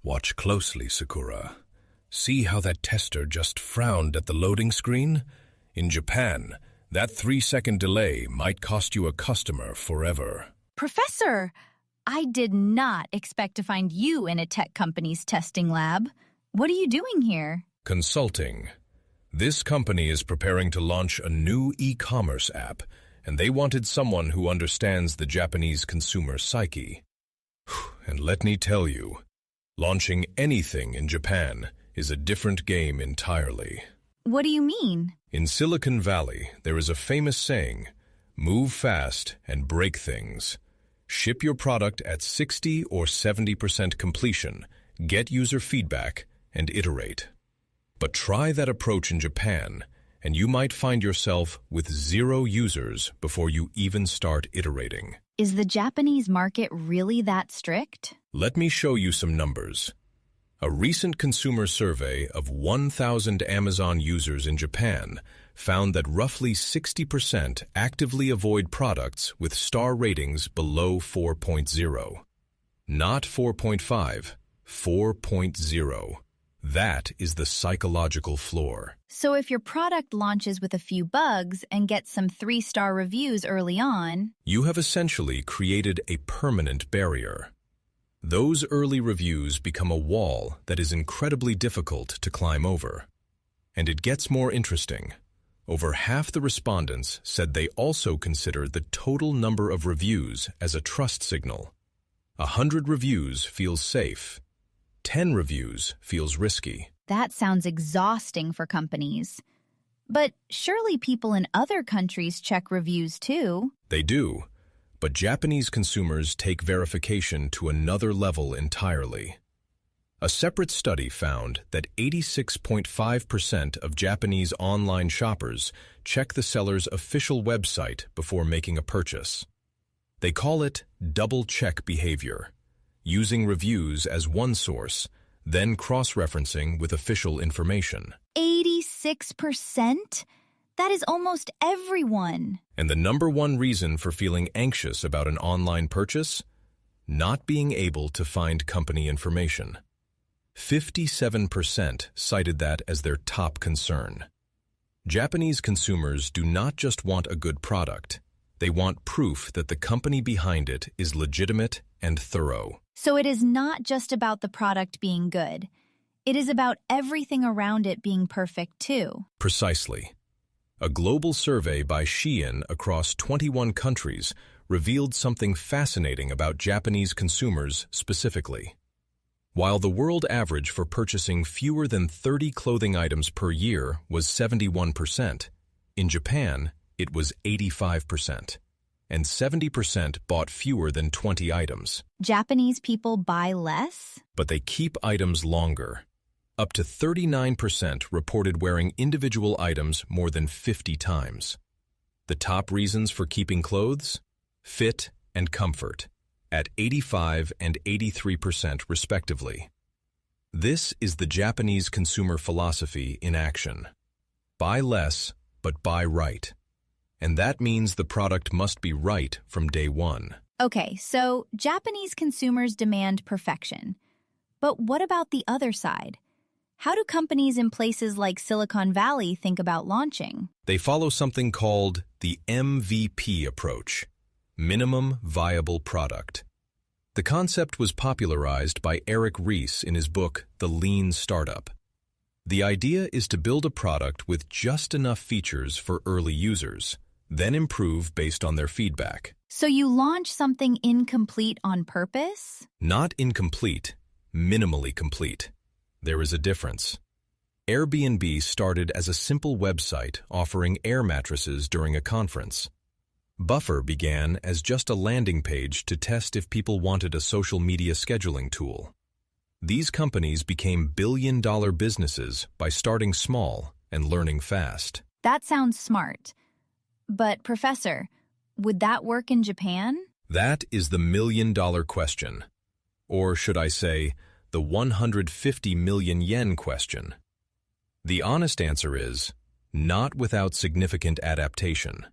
Watch closely, Sakura. See how that tester just frowned at the loading screen? In Japan, that 3-second delay might cost you a customer forever. Professor, I did not expect to find you in a tech company's testing lab. What are you doing here? Consulting. This company is preparing to launch a new e-commerce app, and they wanted someone who understands the Japanese consumer psyche. And let me tell you, launching anything in Japan is a different game entirely. What do you mean? In Silicon Valley, there is a famous saying, move fast and break things. Ship your product at 60 or 70% completion, get user feedback, and iterate. But try that approach in Japan, and you might find yourself with 0 users before you even start iterating. Is the Japanese market really that strict? Let me show you some numbers. A recent consumer survey of 1,000 Amazon users in Japan found that roughly 60% actively avoid products with star ratings below 4.0. Not 4.5, 4.0. That is the psychological floor. So if your product launches with a few bugs and gets some 3-star reviews early on, you have essentially created a permanent barrier. Those early reviews become a wall that is incredibly difficult to climb over. And it gets more interesting. Over half the respondents said they also consider the total number of reviews as a trust signal. 100 reviews feels safe. 10 reviews feels risky. That sounds exhausting for companies. But surely people in other countries check reviews too. They do, but Japanese consumers take verification to another level entirely. A separate study found that 86.5% of Japanese online shoppers check the seller's official website before making a purchase. They call it double-check behavior, using reviews as one source, then cross-referencing with official information. 86%? That is almost everyone. And the number one reason for feeling anxious about an online purchase? Not being able to find company information. 57% cited that as their top concern. Japanese consumers do not just want a good product. They want proof that the company behind it is legitimate and thorough. So it is not just about the product being good. It is about everything around it being perfect too. Precisely. A global survey by SHEIN across 21 countries revealed something fascinating about Japanese consumers specifically. While the world average for purchasing fewer than 30 clothing items per year was 71%, in Japan it was 85%, and 70% bought fewer than 20 items. Japanese people buy less? But they keep items longer. Up to 39% reported wearing individual items more than 50 times. The top reasons for keeping clothes? Fit and comfort, at 85 and 83% respectively. This is the Japanese consumer philosophy in action. Buy less, but buy right. And that means the product must be right from day one. Okay, so Japanese consumers demand perfection. But what about the other side? How do companies in places like Silicon Valley think about launching? They follow something called the MVP approach, minimum viable product. The concept was popularized by Eric Ries in his book, The Lean Startup. The idea is to build a product with just enough features for early users, then improve based on their feedback. So you launch something incomplete on purpose? Not incomplete, minimally complete. There is a difference. Airbnb started as a simple website offering air mattresses during a conference. Buffer began as just a landing page to test if people wanted a social media scheduling tool. These companies became billion-dollar businesses by starting small and learning fast. That sounds smart. But, Professor, would that work in Japan? That is the million-dollar question. Or should I say, the 150 million yen question. The honest answer is, not without significant adaptation.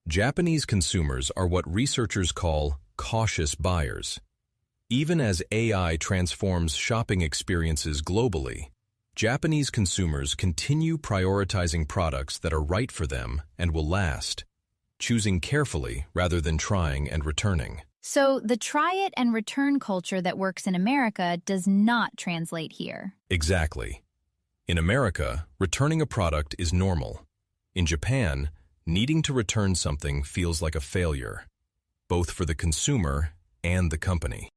Japanese consumers are what researchers call cautious buyers. Even as AI transforms shopping experiences globally, Japanese consumers continue prioritizing products that are right for them and will last, choosing carefully rather than trying and returning. So the try it and return culture that works in America does not translate here. Exactly. In America, returning a product is normal. In Japan, needing to return something feels like a failure, both for the consumer and the company.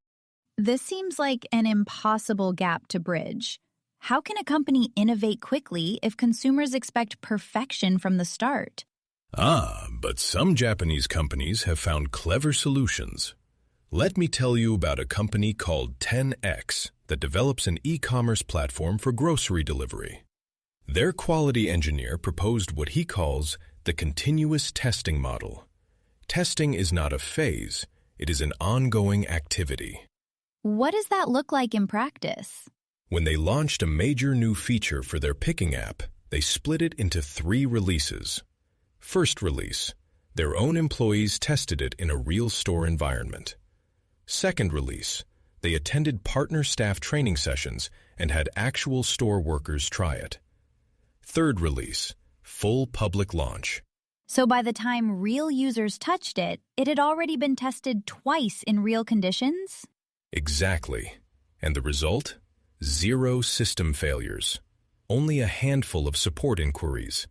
This seems like an impossible gap to bridge. How can a company innovate quickly if consumers expect perfection from the start? But some Japanese companies have found clever solutions. Let me tell you about a company called 10X that develops an e-commerce platform for grocery delivery. Their quality engineer proposed what he calls the continuous testing model. Testing is not a phase, it is an ongoing activity. What does that look like in practice? When they launched a major new feature for their picking app, they split it into 3 releases. First release, their own employees tested it in a real store environment. Second release, they attended partner staff training sessions and had actual store workers try it. Third release, full public launch. So by the time real users touched it, it had already been tested twice in real conditions? Exactly. And the result? 0 system failures. Only a handful of support inquiries.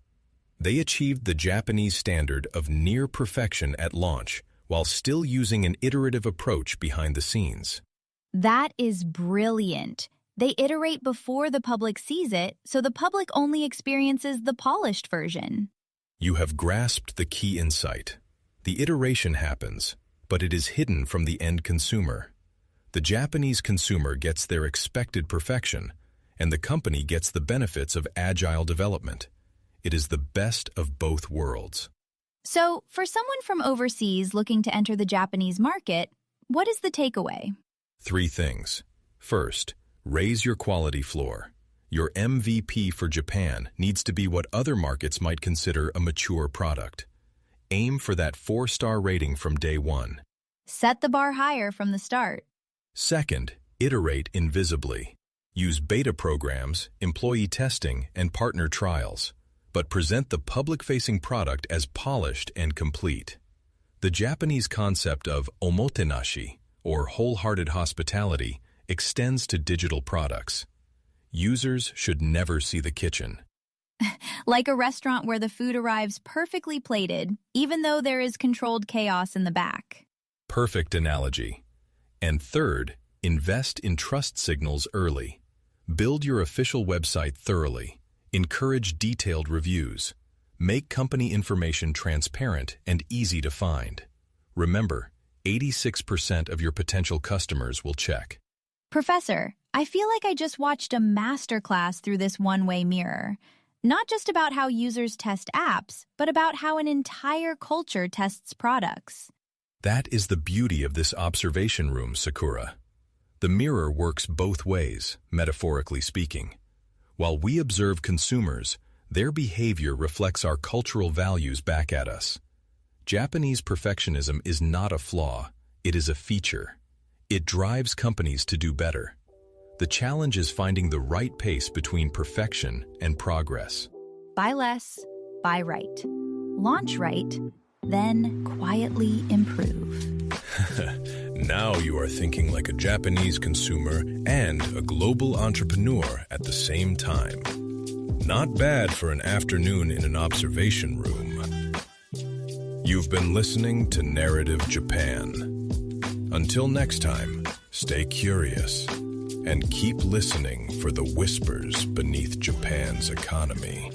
They achieved the Japanese standard of near perfection at launch while still using an iterative approach behind the scenes. That is brilliant. They iterate before the public sees it, so the public only experiences the polished version. You have grasped the key insight. The iteration happens, but it is hidden from the end consumer. The Japanese consumer gets their expected perfection, and the company gets the benefits of agile development. It is the best of both worlds. So, for someone from overseas looking to enter the Japanese market, what is the takeaway? 3 things. First, raise your quality floor. Your MVP for Japan needs to be what other markets might consider a mature product. Aim for that 4-star rating from day 1. Set the bar higher from the start. Second, iterate invisibly. Use beta programs, employee testing, and partner trials, but present the public-facing product as polished and complete. The Japanese concept of omotenashi, or wholehearted hospitality, extends to digital products. Users should never see the kitchen. Like a restaurant where the food arrives perfectly plated, even though there is controlled chaos in the back. Perfect analogy. And third, invest in trust signals early. Build your official website thoroughly. Encourage detailed reviews. Make company information transparent and easy to find. Remember, 86% of your potential customers will check. Professor, I feel like I just watched a masterclass through this one-way mirror. Not just about how users test apps, but about how an entire culture tests products. That is the beauty of this observation room, Sakura. The mirror works both ways, metaphorically speaking. While we observe consumers, their behavior reflects our cultural values back at us. Japanese perfectionism is not a flaw, it is a feature. It drives companies to do better. The challenge is finding the right pace between perfection and progress. Buy less, buy right. Launch right, then quietly improve. Now you are thinking like a Japanese consumer and a global entrepreneur at the same time. Not bad for an afternoon in an observation room. You've been listening to Narrative Japan. Until next time, stay curious and keep listening for the whispers beneath Japan's economy.